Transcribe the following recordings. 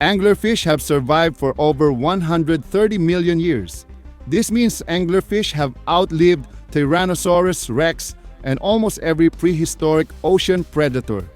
Anglerfish have survived for over 130 million years. This means anglerfish have outlived Tyrannosaurus rex and almost every prehistoric ocean predator.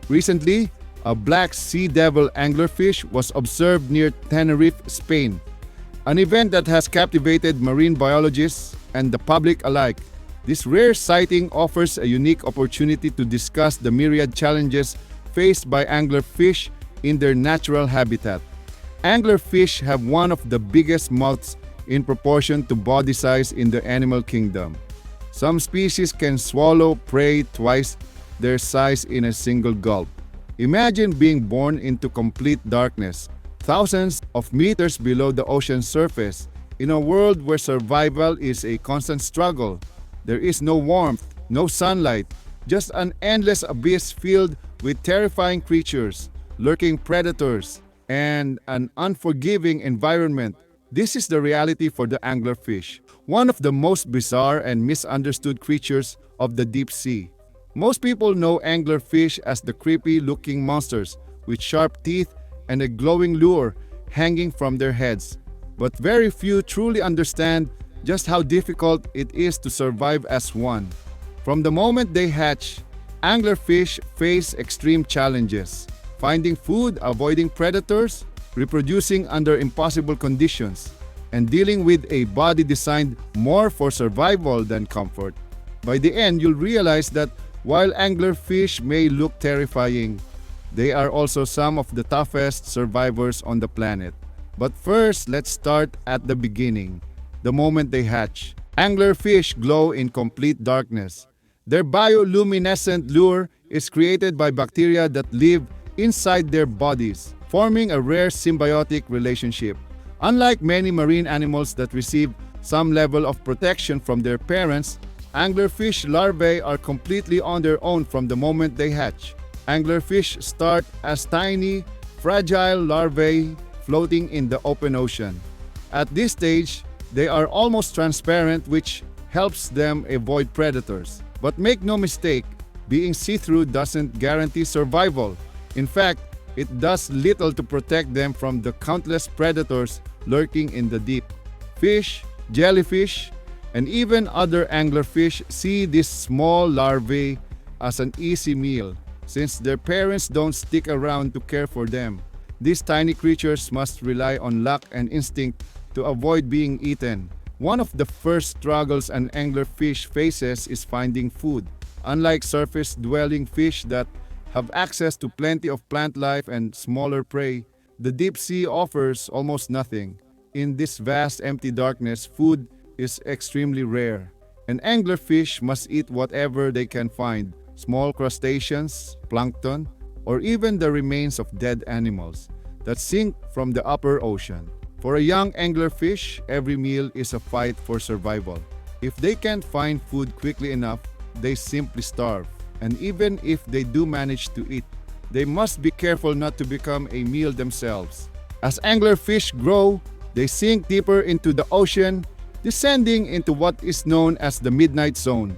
Recently, a black sea devil anglerfish was observed near Tenerife, Spain, an event that has captivated marine biologists and the public alike. This rare sighting offers a unique opportunity to discuss the myriad challenges faced by anglerfish in their natural habitat. Anglerfish have one of the biggest mouths in proportion to body size in the animal kingdom. Some species can swallow prey twice their size in a single gulp. Imagine being born into complete darkness, thousands of meters below the ocean surface, in a world where survival is a constant struggle. There is no warmth, no sunlight, just an endless abyss filled with terrifying creatures, lurking predators, and an unforgiving environment. This is the reality for the anglerfish, one of the most bizarre and misunderstood creatures of the deep sea. Most people know anglerfish as the creepy-looking monsters with sharp teeth and a glowing lure hanging from their heads. But very few truly understand just how difficult it is to survive as one. From the moment they hatch, anglerfish face extreme challenges: finding food, avoiding predators, reproducing under impossible conditions, and dealing with a body designed more for survival than comfort. By the end, you'll realize that while anglerfish may look terrifying, they are also some of the toughest survivors on the planet. But first, let's start at the beginning, the moment they hatch. Anglerfish glow in complete darkness. Their bioluminescent lure is created by bacteria that live inside their bodies, forming a rare symbiotic relationship. Unlike many marine animals that receive some level of protection from their parents, anglerfish larvae are completely on their own from the moment they hatch. Anglerfish start as tiny, fragile larvae floating in the open ocean. At this stage, they are almost transparent, which helps them avoid predators. But make no mistake, being see-through doesn't guarantee survival. In fact, it does little to protect them from the countless predators lurking in the deep. Fish, jellyfish, and even other anglerfish see these small larvae as an easy meal, since their parents don't stick around to care for them. These tiny creatures must rely on luck and instinct to avoid being eaten. One of the first struggles an anglerfish faces is finding food. Unlike surface-dwelling fish that have access to plenty of plant life and smaller prey, the deep sea offers almost nothing. In this vast empty darkness, food is extremely rare. An anglerfish must eat whatever they can find: small crustaceans, plankton, or even the remains of dead animals that sink from the upper ocean. For a young anglerfish, every meal is a fight for survival. If they can't find food quickly enough, they simply starve. And even if they do manage to eat, they must be careful not to become a meal themselves. As anglerfish grow, they sink deeper into the ocean, descending into what is known as the midnight zone,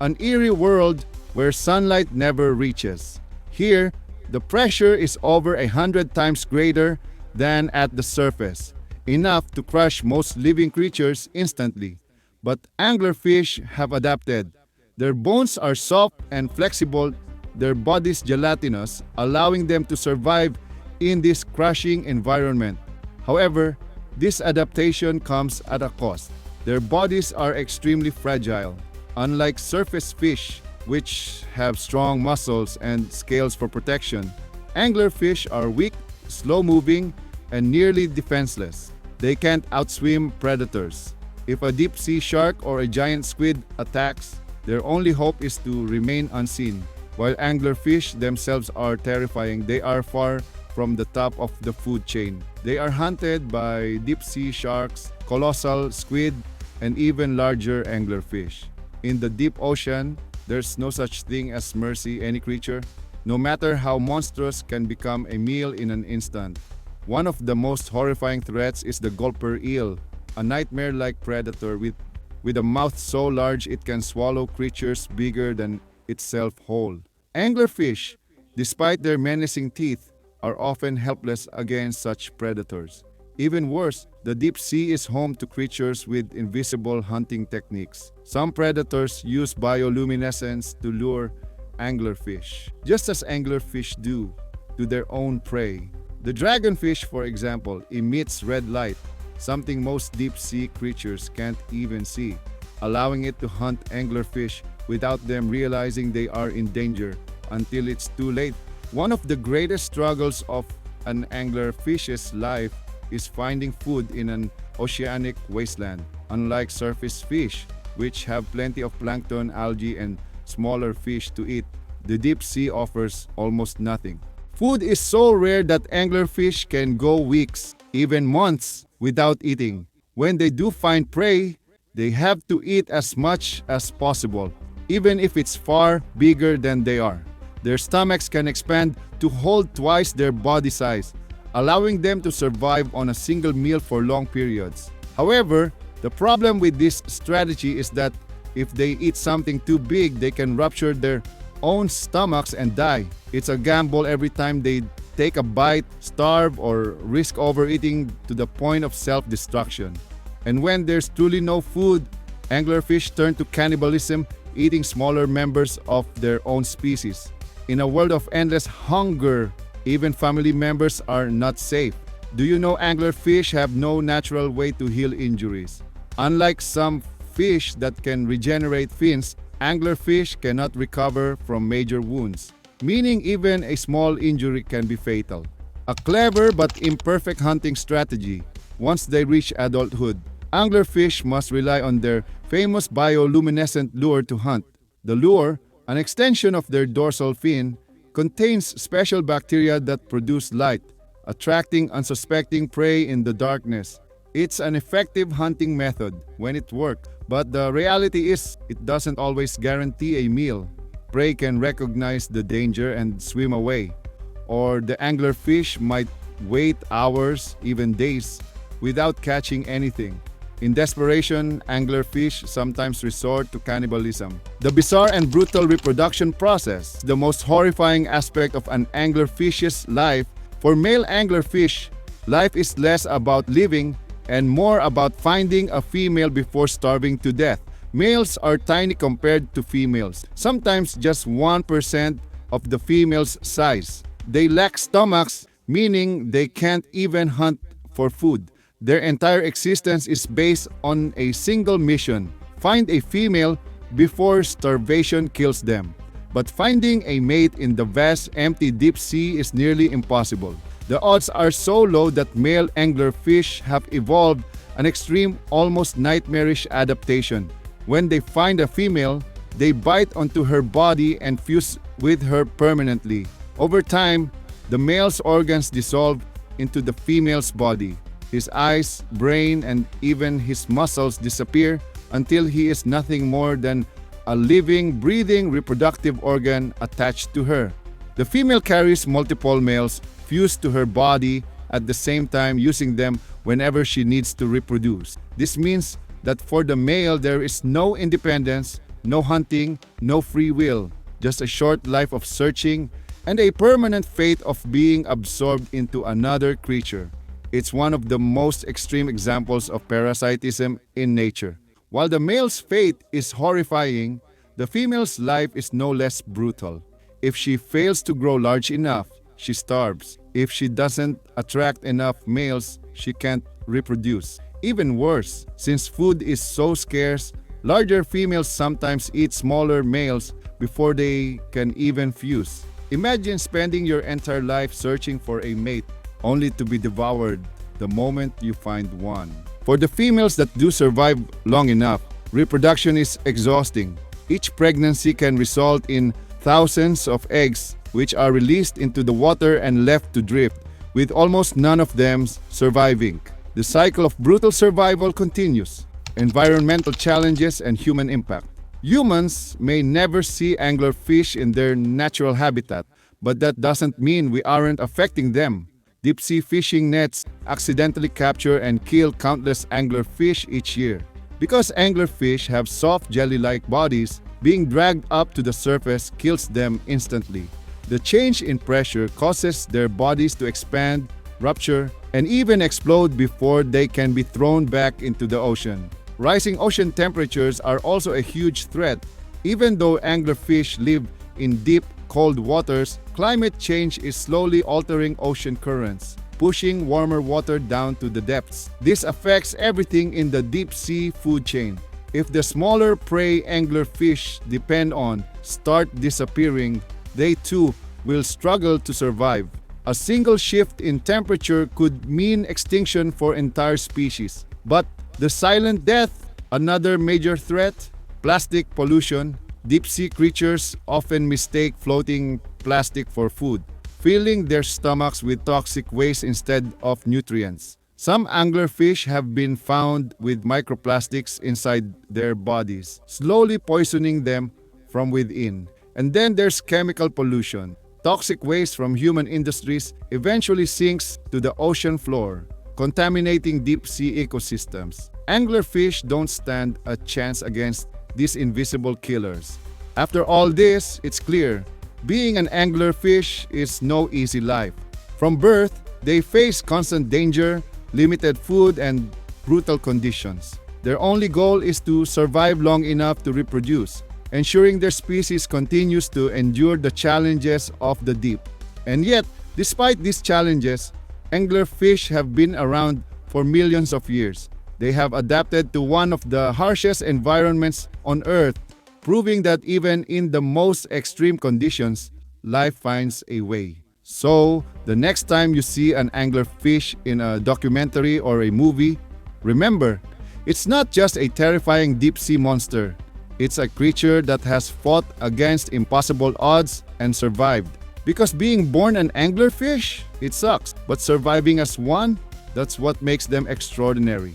an eerie world where sunlight never reaches. Here, the pressure is over 100 times greater than at the surface, enough to crush most living creatures instantly. But anglerfish have adapted. Their bones are soft and flexible, their bodies gelatinous, allowing them to survive in this crushing environment. However, this adaptation comes at a cost. Their bodies are extremely fragile. Unlike surface fish, which have strong muscles and scales for protection, anglerfish are weak, slow-moving, and nearly defenseless. They can't outswim predators. If a deep-sea shark or a giant squid attacks, their only hope is to remain unseen. While anglerfish themselves are terrifying, they are far from the top of the food chain. They are hunted by deep-sea sharks, colossal squid, and even larger anglerfish. In the deep ocean, there's no such thing as mercy. Any creature, no matter how monstrous, can become a meal in an instant. One of the most horrifying threats is the gulper eel, a nightmare-like predator with a mouth so large it can swallow creatures bigger than itself whole. Anglerfish, despite their menacing teeth, are often helpless against such predators. Even worse, the deep sea is home to creatures with invisible hunting techniques. Some predators use bioluminescence to lure anglerfish, just as anglerfish do to their own prey. The dragonfish, for example, emits red light, something most deep-sea creatures can't even see, allowing it to hunt anglerfish without them realizing they are in danger until it's too late. One of the greatest struggles of an anglerfish's life is finding food in an oceanic wasteland. Unlike surface fish, which have plenty of plankton, algae, and smaller fish to eat, the deep sea offers almost nothing. Food is so rare that anglerfish can go weeks, even months, without eating. When they do find prey, they have to eat as much as possible, even if it's far bigger than they are. Their stomachs can expand to hold twice their body size, allowing them to survive on a single meal for long periods. However, the problem with this strategy is that if they eat something too big, they can rupture their own stomachs and die. It's a gamble every time they take a bite, starve, or risk overeating to the point of self-destruction. And when there's truly no food, anglerfish turn to cannibalism, eating smaller members of their own species. In a world of endless hunger, even family members are not safe. Do you know anglerfish have no natural way to heal injuries? Unlike some fish that can regenerate fins, anglerfish cannot recover from major wounds, meaning even a small injury can be fatal. A clever but imperfect hunting strategy. Once they reach adulthood, anglerfish must rely on their famous bioluminescent lure to hunt. The lure, an extension of their dorsal fin, contains special bacteria that produce light, attracting unsuspecting prey in the darkness. It's an effective hunting method when it works, but the reality is it doesn't always guarantee a meal. Prey can recognize the danger and swim away, or the anglerfish might wait hours, even days, without catching anything. In desperation, anglerfish sometimes resort to cannibalism. The bizarre and brutal reproduction process, the most horrifying aspect of an anglerfish's life. For male anglerfish, life is less about living and more about finding a female before starving to death. Males are tiny compared to females, sometimes just 1% of the female's size. They lack stomachs, meaning they can't even hunt for food. Their entire existence is based on a single mission: find a female before starvation kills them. But finding a mate in the vast, empty deep sea is nearly impossible. The odds are so low that male anglerfish have evolved an extreme, almost nightmarish adaptation. When they find a female, they bite onto her body and fuse with her permanently. Over time, the male's organs dissolve into the female's body. His eyes, brain, and even his muscles disappear until he is nothing more than a living, breathing, reproductive organ attached to her. The female carries multiple males fused to her body at the same time, using them whenever she needs to reproduce. This means that for the male, there is no independence, no hunting, no free will, just a short life of searching and a permanent fate of being absorbed into another creature. It's one of the most extreme examples of parasitism in nature. While the male's fate is horrifying, the female's life is no less brutal. If she fails to grow large enough, she starves. If she doesn't attract enough males, she can't reproduce. Even worse, since food is so scarce, larger females sometimes eat smaller males before they can even fuse. Imagine spending your entire life searching for a mate, only to be devoured the moment you find one. For the females that do survive long enough, reproduction is exhausting. Each pregnancy can result in thousands of eggs, which are released into the water and left to drift, with almost none of them surviving. The cycle of brutal survival continues. Environmental challenges and human impact. Humans may never see anglerfish in their natural habitat, but that doesn't mean we aren't affecting them. Deep-sea fishing nets accidentally capture and kill countless anglerfish each year. Because anglerfish have soft jelly-like bodies, being dragged up to the surface kills them instantly. The change in pressure causes their bodies to expand, rupture, and even explode before they can be thrown back into the ocean. Rising ocean temperatures are also a huge threat. Even though anglerfish live in deep, cold waters, climate change is slowly altering ocean currents, pushing warmer water down to the depths. This affects everything in the deep-sea food chain. If the smaller prey anglerfish depend on start disappearing, they too will struggle to survive. A single shift in temperature could mean extinction for entire species. But the silent death, another major threat, plastic pollution. Deep-sea creatures often mistake floating plastic for food, filling their stomachs with toxic waste instead of nutrients. Some anglerfish have been found with microplastics inside their bodies, slowly poisoning them from within. And then there's chemical pollution. Toxic waste from human industries eventually sinks to the ocean floor, contaminating deep-sea ecosystems. Anglerfish don't stand a chance against these invisible killers. After all this, it's clear, being an anglerfish is no easy life. From birth, they face constant danger, limited food, and brutal conditions. Their only goal is to survive long enough to reproduce, ensuring their species continues to endure the challenges of the deep. And yet, despite these challenges, anglerfish have been around for millions of years. They have adapted to one of the harshest environments on Earth, proving that even in the most extreme conditions, life finds a way. So, the next time you see an anglerfish in a documentary or a movie, remember, it's not just a terrifying deep-sea monster. It's a creature that has fought against impossible odds and survived. Because being born an anglerfish, it sucks. But surviving as one, that's what makes them extraordinary.